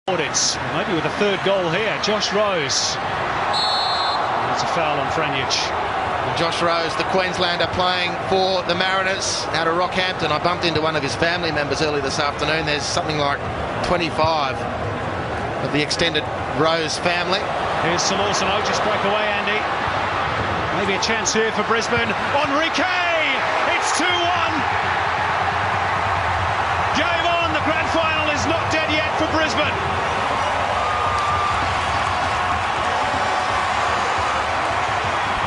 It's maybe with a third goal here. Josh Rose. That's a foul on Frenic. Josh Rose, the Queenslander playing for the Mariners out of Rockhampton. I bumped into one of his family members early this afternoon. There's something like 25 of the extended Rose family. Here's St Lawson. Just break away, Andy. Maybe a chance here for Brisbane. Enrique! It's 2-1. Game on. The grand final is not dead yet for Brisbane.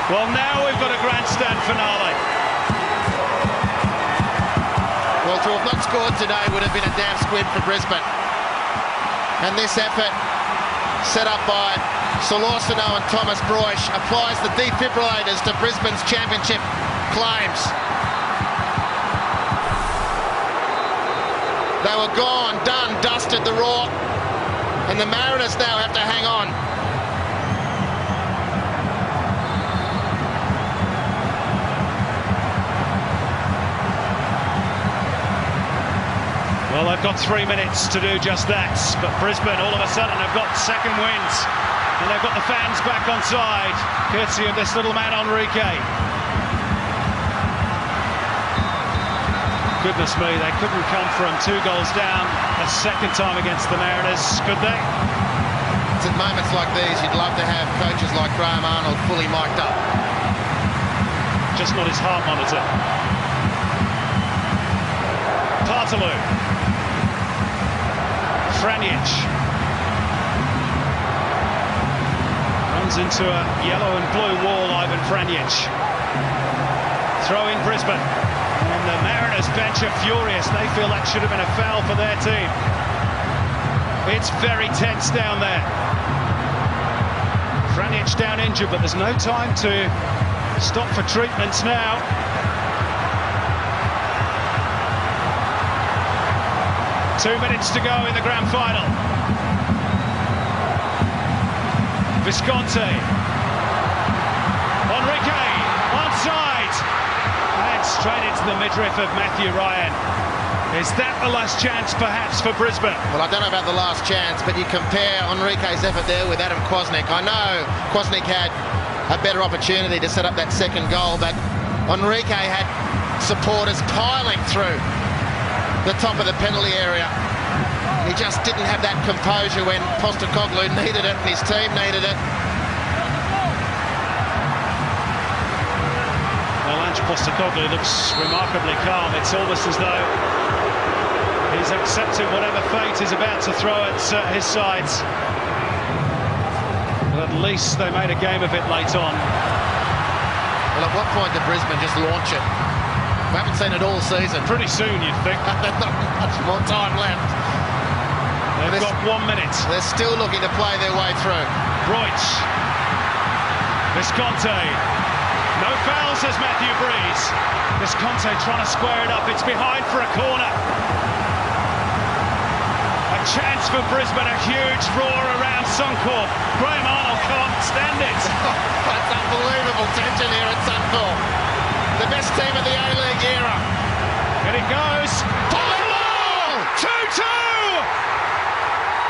Well, now we've got a grandstand finale. Well, to have not scored today would have been a damn squib for Brisbane. And this effort, set up by Solorcino and Thomas Broish, applies the defibrillators to Brisbane's championship claims. They were gone, done, dusted, the Raw, and the Mariners now have to hang on. Well, they've got 3 minutes to do just that, but Brisbane all of a sudden have got second wins, and they've got the fans back on side, courtesy of this little man Enrique. Goodness me, they couldn't come from 2 goals down a second time against the Mariners, could they? It's at moments like these you'd love to have coaches like Graham Arnold fully mic'd up. Just not his heart monitor. Partaloo. Frenic runs into a yellow and blue wall. Ivan Frenic throwing Brisbane, and the Mariners bench are furious. They feel that should have been a foul for their team. It's very tense down there. Frenic down injured, but there's no time to stop for treatments now. Two minutes to go in the grand final. Visconti. Enrique, onside. And straight into the midriff of Matthew Ryan. Is that the last chance, perhaps, for Brisbane? Well, I don't know about the last chance, but you compare Enrique's effort there with Adam Kwasnik. I know Kwasnik had a better opportunity to set up that second goal, but Enrique had supporters piling through the top of the penalty area. He just didn't have that composure when Postecoglou needed it and his team needed it. Well, Ange Postecoglou looks remarkably calm. It's almost as though he's accepted whatever fate is about to throw at his sides. But at least they made a game of it late on. Well, at what point did Brisbane just launch it? We haven't seen it all season. Pretty soon, you'd think. There's not much more time left. They've got 1 minute. They're still looking to play their way through. Broich. Visconti. No foul, says Matthew Breeze. Visconti trying to square it up. It's behind for a corner. A chance for Brisbane. A huge roar around Suncorp. Graham Arnold can't stand it. That's unbelievable tension here at Suncorp. The best team of the A-League era. And it goes. Partaloo! 2-2!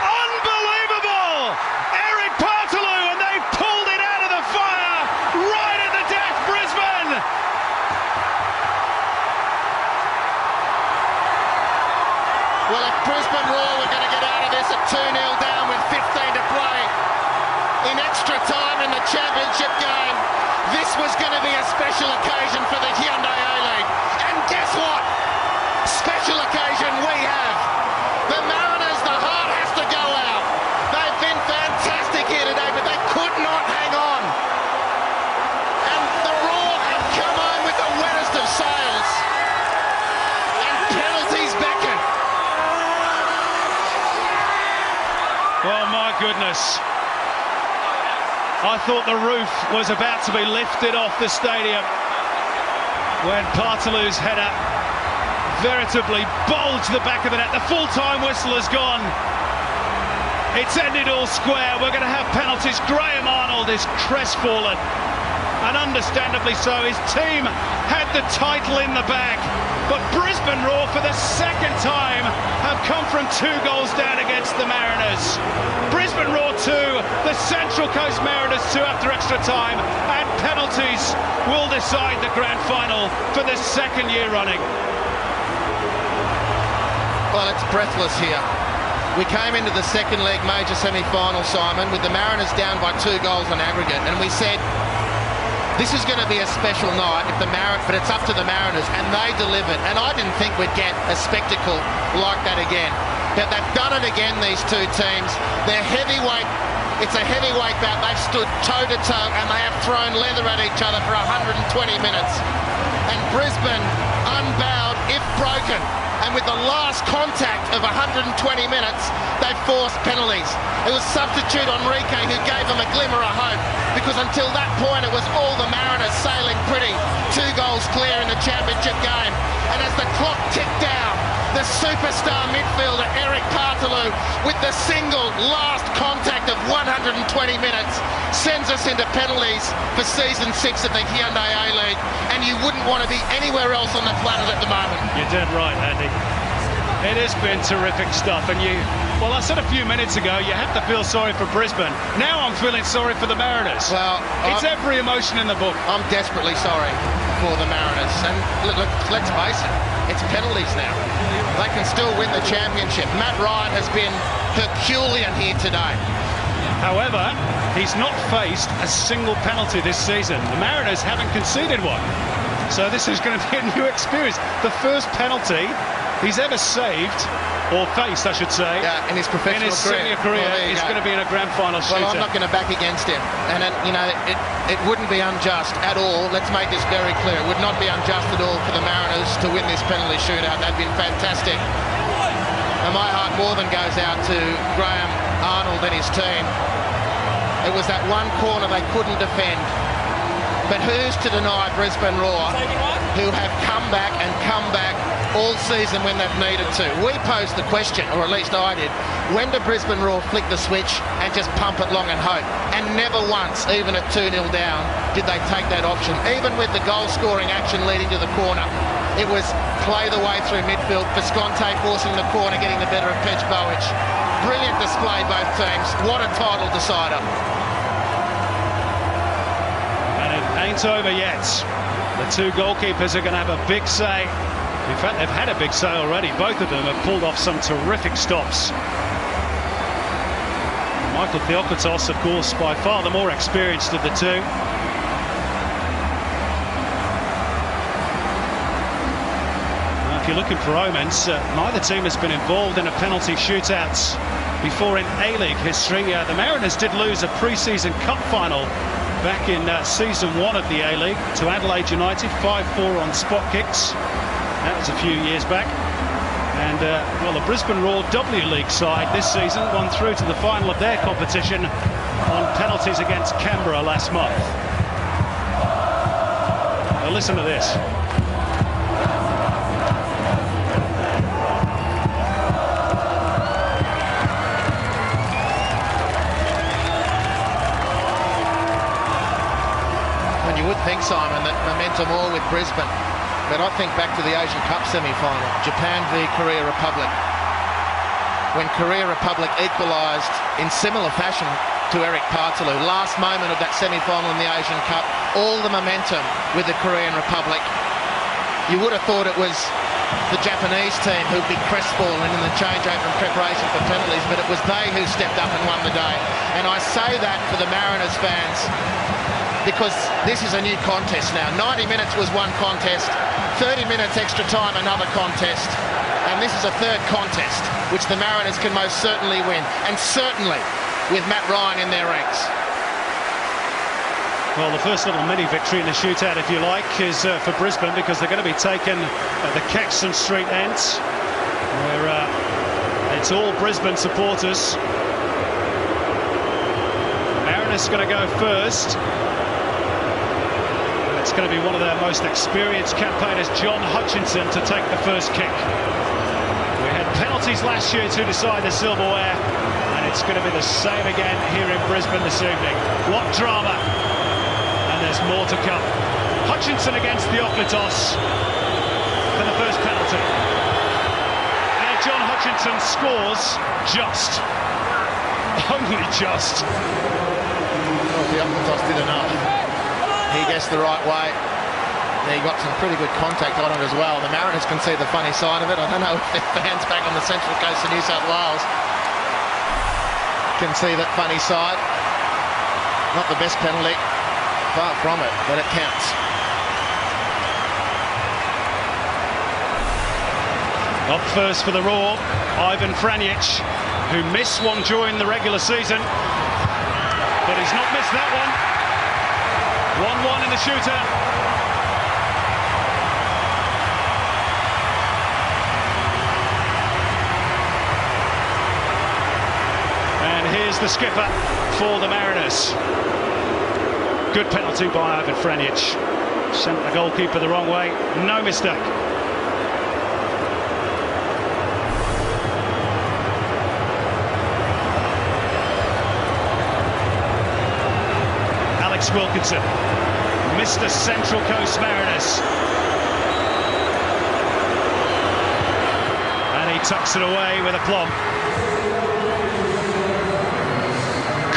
Unbelievable! Eric Partaloo, and they pulled it out of the fire right at the death, Brisbane! Well, if Brisbane Roar were going to get out of this at 2-0 down with 15 to play in extra time in the championship game, this was going to be a special occasion for the Hyundai A-League. And guess what? Special occasion we have. The Mariners, the heart has to go out. They've been fantastic here today, but they could not hang on. And the Raw have come home with the wettest of sails. And penalties beckon. Oh my goodness. I thought the roof was about to be lifted off the stadium when Partaloo's header veritably bulged the back of the net. The full-time whistle has gone. It's ended all square. We're going to have penalties. Graham Arnold is crestfallen, and understandably so. His team had the title in the bag, but Brisbane Roar for the second time have come from 2 goals down against the Mariners. Central Coast Mariners 2 after extra time, and penalties will decide the grand final for the second year running. Well, it's breathless here. We came into the second leg major semi-final, Simon, with the Mariners down by 2 goals on aggregate, and we said this is going to be a special night but it's up to the Mariners, and they delivered. And I didn't think we'd get a spectacle like that again. But they've done it again, these two teams. They're heavyweight. It's a heavyweight bout. They've stood toe-to-toe, and they have thrown leather at each other for 120 minutes. And Brisbane, unbowed, if broken, and with the last contact of 120 minutes, they forced penalties. It was substitute Enrique who gave them a glimmer of hope, because until that point it was all the Mariners sailing pretty, 2 goals clear in the championship game. And as the clock ticked down, the superstar midfielder Eric Partaloo, with the single last contact of 120 minutes, sends us into penalties for season 6 of the Hyundai A-League, and you wouldn't want to be anywhere else on the planet at the moment. You're dead right, Andy. It has been terrific stuff, and well, I said a few minutes ago, you have to feel sorry for Brisbane. Now I'm feeling sorry for the Mariners. Well, it's every emotion in the book. I'm desperately sorry for the Mariners, and look, let's face it, it's penalties now. They can still win the championship. Matt Ryan has been Herculean here today. However, he's not faced a single penalty this season. The Mariners haven't conceded one. So this is going to be a new experience. The first penalty he's ever saved, or faced, I should say, in his professional senior career, is going to be in a grand final shootout. Well, I'm not going to back against him. And, it wouldn't be unjust at all. Let's make this very clear. It would not be unjust at all for the Mariners to win this penalty shootout. That'd been fantastic. And my heart more than goes out to Graham Arnold and his team. It was that one corner they couldn't defend. But who's to deny Brisbane Roar, who have come back all season when they've needed to? We posed the question, or at least I did, when do Brisbane Roar flick the switch and just pump it long and hope? And never once, even at 2-0 down, did they take that option. Even with the goal-scoring action leading to the corner, it was play the way through midfield, Visconti forcing the corner, getting the better of Pej Bowic. Brilliant display, both teams. What a title decider. Ain't over yet. The 2 goalkeepers are going to have a big say. In fact, they've had a big say already. Both of them have pulled off some terrific stops. Michael Theokotos, of course, by far the more experienced of the two. Now, if you're looking for omens, neither team has been involved in a penalty shootouts before in A-League history. The Mariners did lose a pre-season cup final back in season 1 of the A-League to Adelaide United, 5-4 on spot kicks. That was a few years back. And well, the Brisbane Roar W League side this season won through to the final of their competition on penalties against Canberra last month. Now listen to this. You would think, Simon, that momentum all with Brisbane, but I think back to the Asian Cup semi-final, Japan v Korea Republic, when Korea Republic equalised in similar fashion to Eric Partaloo. Last moment of that semi-final in the Asian Cup, all the momentum with the Korean Republic. You would have thought it was the Japanese team who'd be crestfallen in the changeover in preparation for penalties, but it was they who stepped up and won the day. And I say that for the Mariners fans, because this is a new contest now. 90 minutes was one contest, 30 minutes extra time another contest, and this is a third contest which the Mariners can most certainly win, and certainly with Matt Ryan in their ranks. Well, the first little mini victory in the shootout, if you like, is for Brisbane, because they're going to be taken at the Caxton Street ends, where it's all Brisbane supporters. Mariners going to go first. It's going to be one of their most experienced campaigners, John Hutchinson, to take the first kick. We had penalties last year to decide the silverware, and it's going to be the same again here in Brisbane this evening. What drama! And there's more to come. Hutchinson against Theokotos for the first penalty. And John Hutchinson scores just. Only just. Well, Theocharitos did enough. He guessed the right way. He got some pretty good contact on it as well. The Mariners can see the funny side of it. I don't know if their fans back on the Central Coast of New South Wales can see that funny side. Not the best penalty, far from it, but it counts. Up first for the Raw, Ivan Franjic, who missed one during the regular season, but he's not missed that one. 1-1 in the shootout. Here's the skipper for the Mariners. Good penalty by Ivan Franjic. Sent the goalkeeper the wrong way. No mistake. Alex Wilkinson, Mr. Central Coast Mariners. And he tucks it away with aplomb.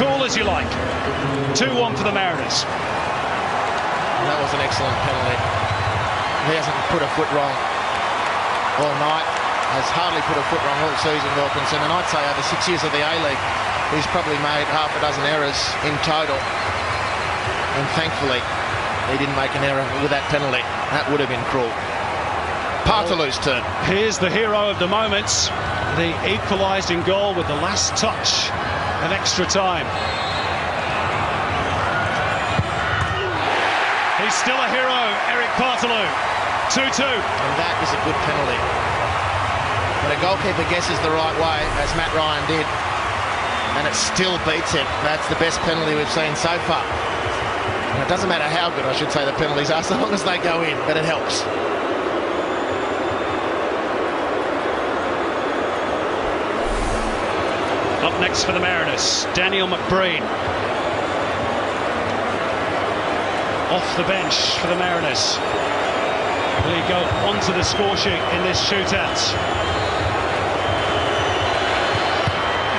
Cool as you like. 2-1 for the Mariners. That was an excellent penalty. He hasn't put a foot wrong all night. Has hardly put a foot wrong all season, Wilkinson. And I'd say over 6 years of the A-League, he's probably made half a dozen errors in total. And thankfully, he didn't make an error with that penalty. That would have been cruel. Partalu's turn. Here's the hero of the moment. The equalising goal with the last touch of extra time. He's still a hero, Eric Partalu. 2-2. And that is a good penalty. But a goalkeeper guesses the right way, as Matt Ryan did, and it still beats him. That's the best penalty we've seen so far. And it doesn't matter how good, I should say, the penalties are, so long as they go in, but it helps. Up next for the Mariners, Daniel McBreen. Off the bench for the Mariners. Will he go onto the score sheet in this shootout?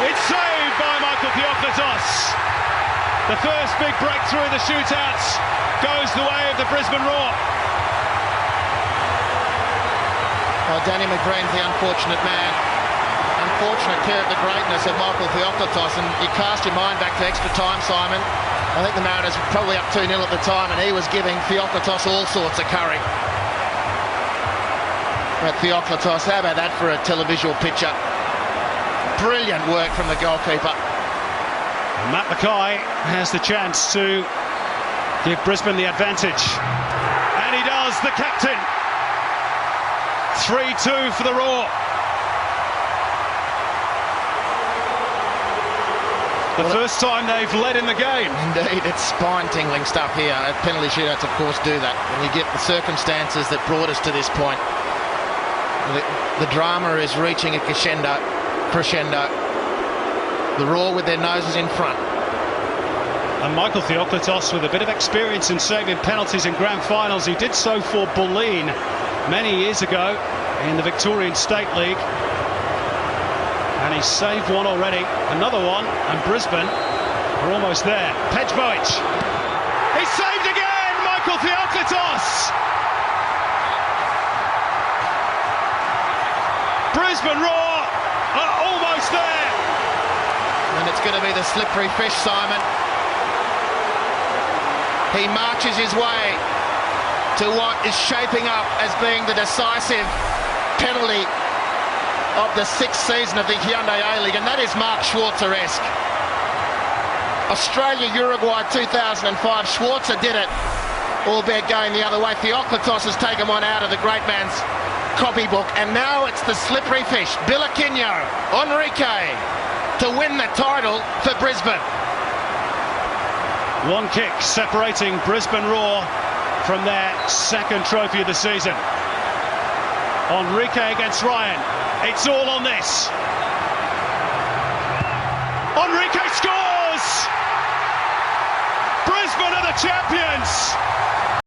It's saved by Michael Theocharitos. The first big breakthrough of the shootouts goes the way of the Brisbane Roar. Well, Danny McBreen's the unfortunate man. Unfortunate care of the greatness of Michael Theocharitos, and you cast your mind back to extra time, Simon. I think the Mariners were probably up 2-0 at the time, and he was giving Theocharitos all sorts of curry. But Theocharitos, how about that for a televisual picture? Brilliant work from the goalkeeper. Matt Mackay has the chance to give Brisbane the advantage. And he does, the captain. 3-2 for the Raw. The first time they've led in the game. Indeed, it's spine-tingling stuff here. Penalty shootouts, of course, do that. When you get the circumstances that brought us to this point, the drama is reaching a crescendo. The Raw with their noses in front. And Michael Theocharitos, with a bit of experience in saving penalties in grand finals, he did so for Bulleen many years ago in the Victorian State League. And he saved one already, another one, and Brisbane are almost there. Pejbovic, he saved again, Michael Theocharitos! Brisbane Roar are almost there! And it's going to be the slippery fish, Simon. He marches his way to what is shaping up as being the decisive penalty of the 6th season of the Hyundai A-League, and that is Mark Schwarzer-esque. Australia-Uruguay 2005, Schwarzer did it, albeit going the other way. Theocharitos has taken one out of the great man's copybook, and now it's the slippery fish, Bilaquinho, Enrique, to win the title for Brisbane. One kick separating Brisbane Roar from their second trophy of the season. Enrique against Ryan. It's all on this. Enrique scores! Brisbane are the champions!